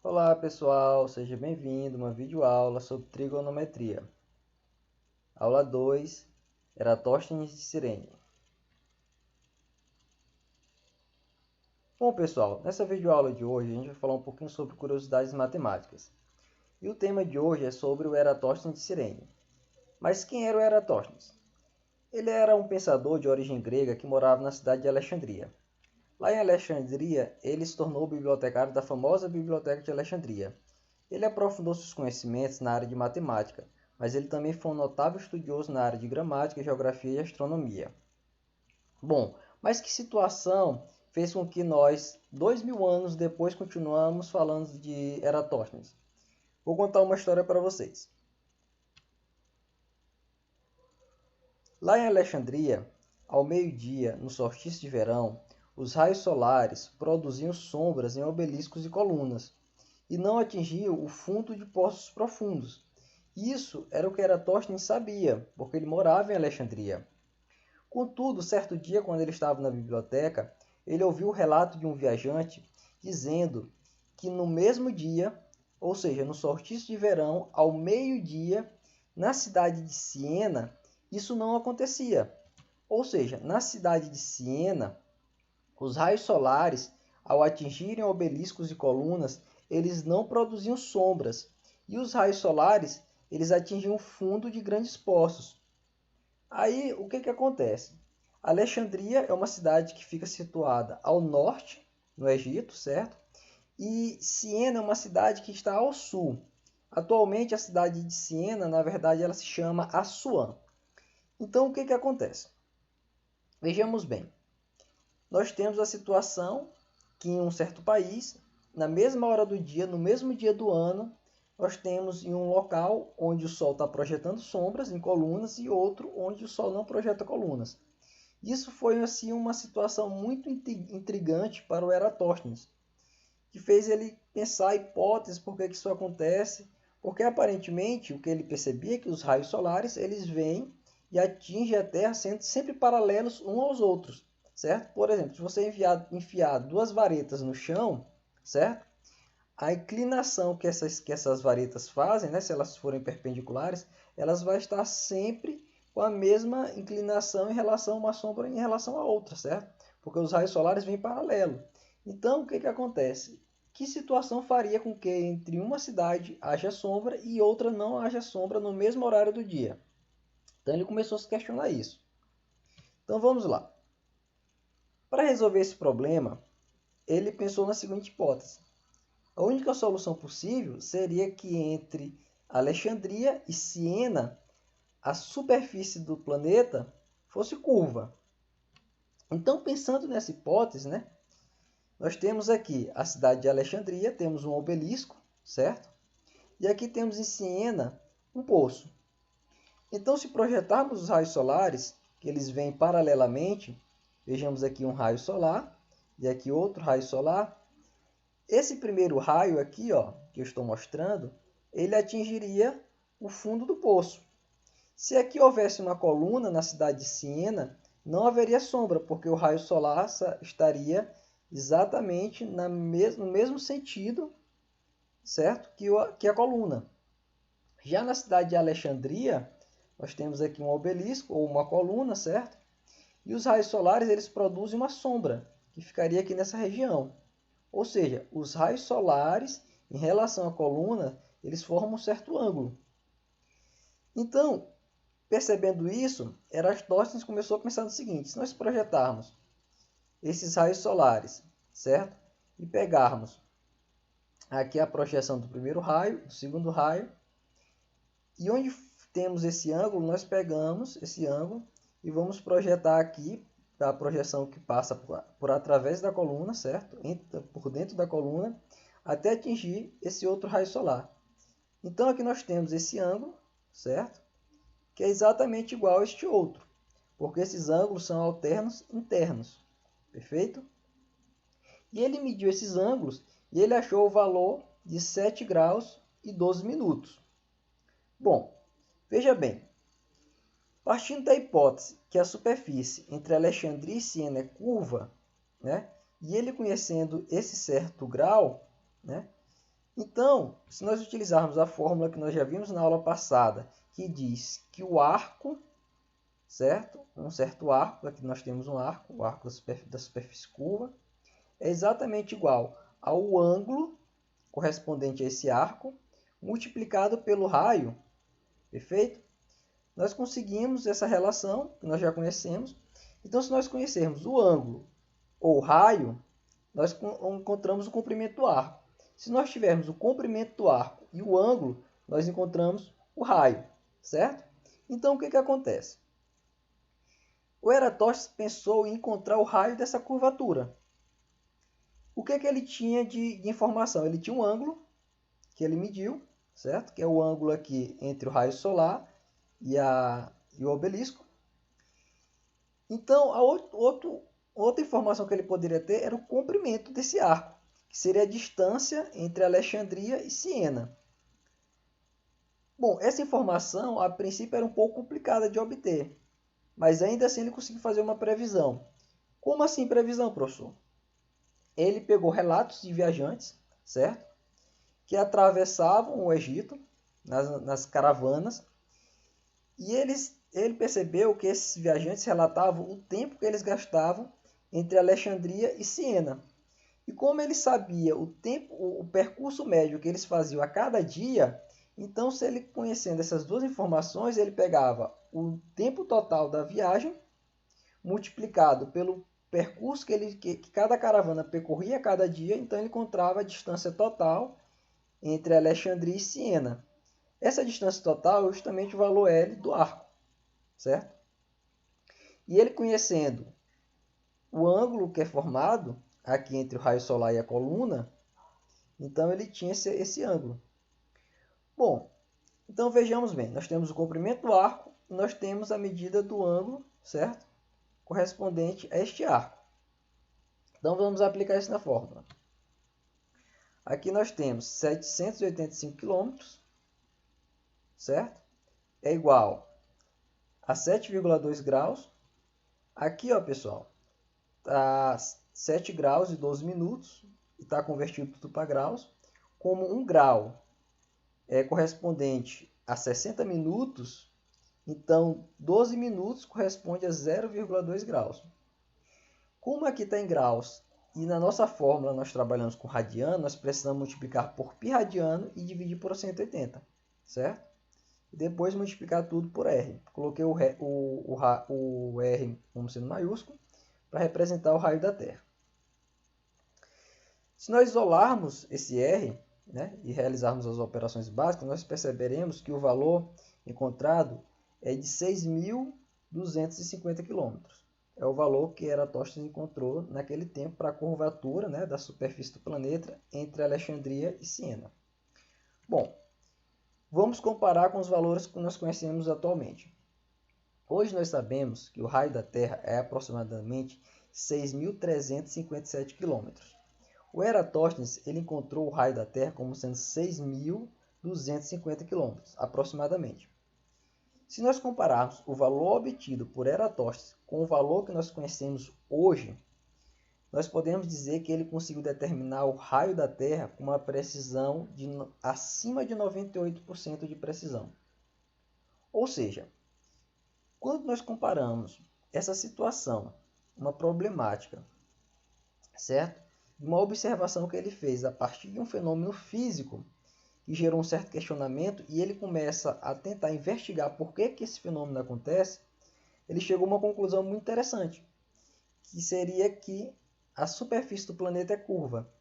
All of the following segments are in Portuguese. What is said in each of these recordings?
Olá pessoal, seja bem-vindo a uma videoaula sobre trigonometria. Aula 2, Eratóstenes de Cirene. Bom pessoal, nessa videoaula de hoje a gente vai falar um pouquinho sobre curiosidades matemáticas. E o tema de hoje é sobre o Eratóstenes de Cirene. Mas quem era o Eratóstenes? Ele era um pensador de origem grega que morava na cidade de Alexandria. Lá em Alexandria, ele se tornou bibliotecário da famosa Biblioteca de Alexandria. Ele aprofundou seus conhecimentos na área de matemática, mas ele também foi um notável estudioso na área de gramática, geografia e astronomia. Bom, mas que situação fez com que nós, 2000 anos depois, continuamos falando de Eratóstenes? Vou contar uma história para vocês. Lá em Alexandria, ao meio-dia, no solstício de verão, os raios solares produziam sombras em obeliscos e colunas, e não atingiam o fundo de poços profundos. Isso era o que Eratóstenes sabia, porque ele morava em Alexandria. Contudo, certo dia, quando ele estava na biblioteca, ele ouviu o relato de um viajante dizendo que no mesmo dia, ou seja, no solstício de verão, ao meio-dia, na cidade de Siena, isso não acontecia. Ou seja, na cidade de Siena, os raios solares, ao atingirem obeliscos e colunas, eles não produziam sombras, e os raios solares, eles atingiam o fundo de grandes poços. Aí, o que acontece? Alexandria é uma cidade que fica situada ao norte, no Egito, certo? E Siena é uma cidade que está ao sul. Atualmente, a cidade de Siena, na verdade, ela se chama Assuã. Então, o que acontece? Vejamos bem. Nós temos a situação que em um certo país, na mesma hora do dia, no mesmo dia do ano, nós temos em um local onde o Sol está projetando sombras em colunas e outro onde o Sol não projeta colunas. Isso foi assim uma situação muito intrigante para o Eratóstenes, que fez ele pensar hipóteses por que isso acontece, porque aparentemente o que ele percebia é que os raios solares eles vêm e atingem a Terra sendo sempre paralelos uns aos outros, certo? Por exemplo, se você enfiar duas varetas no chão, certo? A inclinação que essas varetas fazem, né, se elas forem perpendiculares, elas vão estar sempre com a mesma inclinação em relação a uma sombra em relação a outra, certo? Porque os raios solares vêm paralelo. Então, o que acontece? Que situação faria com que entre uma cidade haja sombra e outra não haja sombra no mesmo horário do dia? Então, ele começou a se questionar isso. Então, vamos lá. Para resolver esse problema, ele pensou na seguinte hipótese. A única solução possível seria que entre Alexandria e Siena, a superfície do planeta fosse curva. Então, pensando nessa hipótese, né, nós temos aqui a cidade de Alexandria, temos um obelisco, certo? E aqui temos em Siena um poço. Então, se projetarmos os raios solares, que eles vêm paralelamente, vejamos aqui um raio solar e aqui outro raio solar. Esse primeiro raio aqui, ó, que eu estou mostrando, ele atingiria o fundo do poço. Se aqui houvesse uma coluna na cidade de Siena, não haveria sombra, porque o raio solar estaria exatamente no mesmo sentido, certo? Que a coluna. Já na cidade de Alexandria, nós temos aqui um obelisco ou uma coluna, certo? E os raios solares eles produzem uma sombra, que ficaria aqui nessa região. Ou seja, os raios solares, em relação à coluna, eles formam um certo ângulo. Então, percebendo isso, Eratóstenes começou a pensar no seguinte: se nós projetarmos esses raios solares, certo? E pegarmos aqui a projeção do primeiro raio, do segundo raio, e onde temos esse ângulo, nós pegamos esse ângulo e vamos projetar aqui a projeção que passa por através da coluna, certo? Por dentro da coluna, até atingir esse outro raio solar. Então aqui nós temos esse ângulo, certo? Que é exatamente igual a este outro, porque esses ângulos são alternos internos, perfeito? E ele mediu esses ângulos e ele achou o valor de 7 graus e 12 minutos. Bom, veja bem, partindo da hipótese que a superfície entre Alexandria e Siena é curva, né, e ele conhecendo esse certo grau, né, Então, se nós utilizarmos a fórmula que nós já vimos na aula passada, que diz que o arco, certo? Um certo arco, aqui nós temos um arco, o arco da superfície curva, é exatamente igual ao ângulo correspondente a esse arco, multiplicado pelo raio, perfeito? Nós conseguimos essa relação, que nós já conhecemos. Então, se nós conhecermos o ângulo ou o raio, nós encontramos o comprimento do arco. Se nós tivermos o comprimento do arco e o ângulo, nós encontramos o raio, certo? Então, o que acontece? O Eratóstenes pensou em encontrar o raio dessa curvatura. O que ele tinha de informação? Ele tinha um ângulo que ele mediu, certo? Que é o ângulo aqui entre o raio solar e o obelisco. Então, outra informação que ele poderia ter era o comprimento desse arco, que seria a distância entre Alexandria e Siena. Bom, essa informação, a princípio, era um pouco complicada de obter, mas ainda assim ele conseguiu fazer uma previsão. Como assim previsão, professor? Ele pegou relatos de viajantes, certo? Que atravessavam o Egito nas caravanas, e ele percebeu que esses viajantes relatavam o tempo que eles gastavam entre Alexandria e Siena. E como ele sabia o percurso médio que eles faziam a cada dia, então, se ele conhecendo essas duas informações, ele pegava o tempo total da viagem multiplicado pelo percurso que cada caravana percorria a cada dia, então ele encontrava a distância total entre Alexandria e Siena. Essa distância total é justamente o valor L do arco, certo? E ele conhecendo o ângulo que é formado aqui entre o raio solar e a coluna, então ele tinha esse ângulo. Bom, então vejamos bem, nós temos o comprimento do arco e nós temos a medida do ângulo, certo? Correspondente a este arco. Então vamos aplicar isso na fórmula. Aqui nós temos 785 km, certo? É igual a 7,2 graus. Aqui, ó, pessoal, está 7 graus e 12 minutos, e está convertido tudo para graus. Como 1 grau é correspondente a 60 minutos, então 12 minutos corresponde a 0,2 graus. Como aqui está em graus e na nossa fórmula nós trabalhamos com radiano, nós precisamos multiplicar por π radiano e dividir por 180, certo? E depois multiplicar tudo por R. Coloquei o R como sendo maiúsculo para representar o raio da Terra. Se nós isolarmos esse R, né, e realizarmos as operações básicas, nós perceberemos que o valor encontrado é de 6.250 km. É o valor que Eratóstenes encontrou naquele tempo para a curvatura, né, da superfície do planeta entre Alexandria e Siena. Bom, vamos comparar com os valores que nós conhecemos atualmente. Hoje nós sabemos que o raio da Terra é aproximadamente 6.357 km. O Eratóstenes ele encontrou o raio da Terra como sendo 6.250 km, aproximadamente. Se nós compararmos o valor obtido por Eratóstenes com o valor que nós conhecemos hoje, nós podemos dizer que ele conseguiu determinar o raio da Terra com uma precisão acima de 98% de precisão. Ou seja, quando nós comparamos essa situação, uma problemática, certo? Uma observação que ele fez a partir de um fenômeno físico que gerou um certo questionamento e ele começa a tentar investigar por que esse fenômeno acontece, ele chegou a uma conclusão muito interessante, que seria que a superfície do planeta é curva.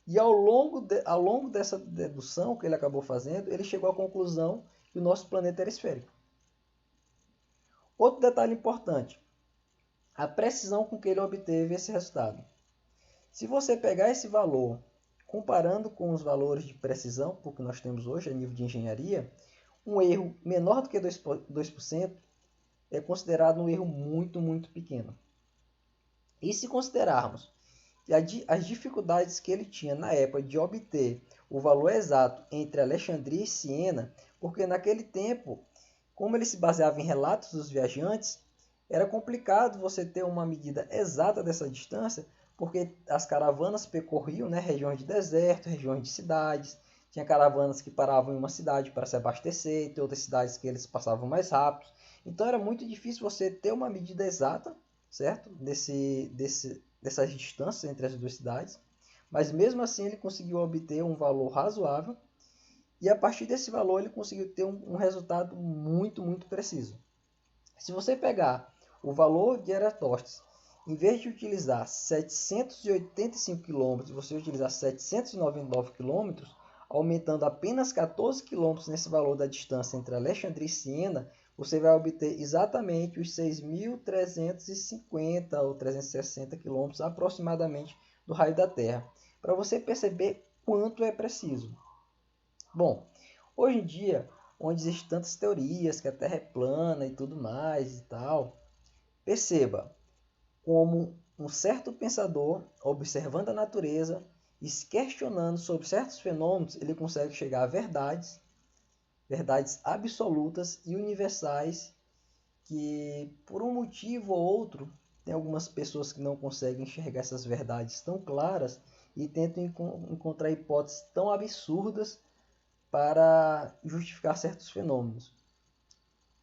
E ao longo dessa dedução que ele acabou fazendo, ele chegou à conclusão que o nosso planeta era esférico. Outro detalhe importante, a precisão com que ele obteve esse resultado. Se você pegar esse valor, comparando com os valores de precisão, porque nós temos hoje a nível de engenharia, um erro menor do que 2% é considerado um erro muito, muito pequeno. E se considerarmos que as dificuldades que ele tinha na época de obter o valor exato entre Alexandria e Siena, porque naquele tempo, como ele se baseava em relatos dos viajantes, era complicado você ter uma medida exata dessa distância, porque as caravanas percorriam, né, regiões de deserto, regiões de cidades. Tinha caravanas que paravam em uma cidade para se abastecer, tem outras cidades que eles passavam mais rápido. Então era muito difícil você ter uma medida exata, certo? Dessas distâncias entre as duas cidades. Mas mesmo assim ele conseguiu obter um valor razoável. E a partir desse valor ele conseguiu ter um resultado muito, muito preciso. Se você pegar o valor de Eratóstenes, em vez de utilizar 785 km, você utilizar 799 km, aumentando apenas 14 km nesse valor da distância entre Alexandria e Siena, você vai obter exatamente os 6.350 ou 360 km aproximadamente do raio da Terra, para você perceber quanto é preciso. Bom, hoje em dia, onde existem tantas teorias que a Terra é plana e tudo mais e tal, perceba como um certo pensador, observando a natureza e se questionando sobre certos fenômenos, ele consegue chegar a verdades, verdades absolutas e universais que, por um motivo ou outro, tem algumas pessoas que não conseguem enxergar essas verdades tão claras e tentam encontrar hipóteses tão absurdas para justificar certos fenômenos.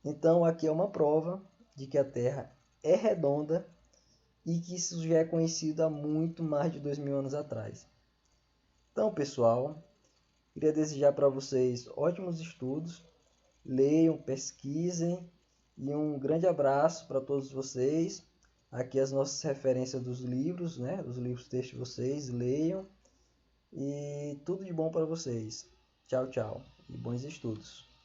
Então, aqui é uma prova de que a Terra é redonda e que isso já é conhecido há muito mais de 2000 anos atrás. Então, pessoal, queria desejar para vocês ótimos estudos, leiam, pesquisem e um grande abraço para todos vocês. Aqui as nossas referências dos livros, né? Os livros textos de vocês, leiam e tudo de bom para vocês. Tchau, tchau e bons estudos.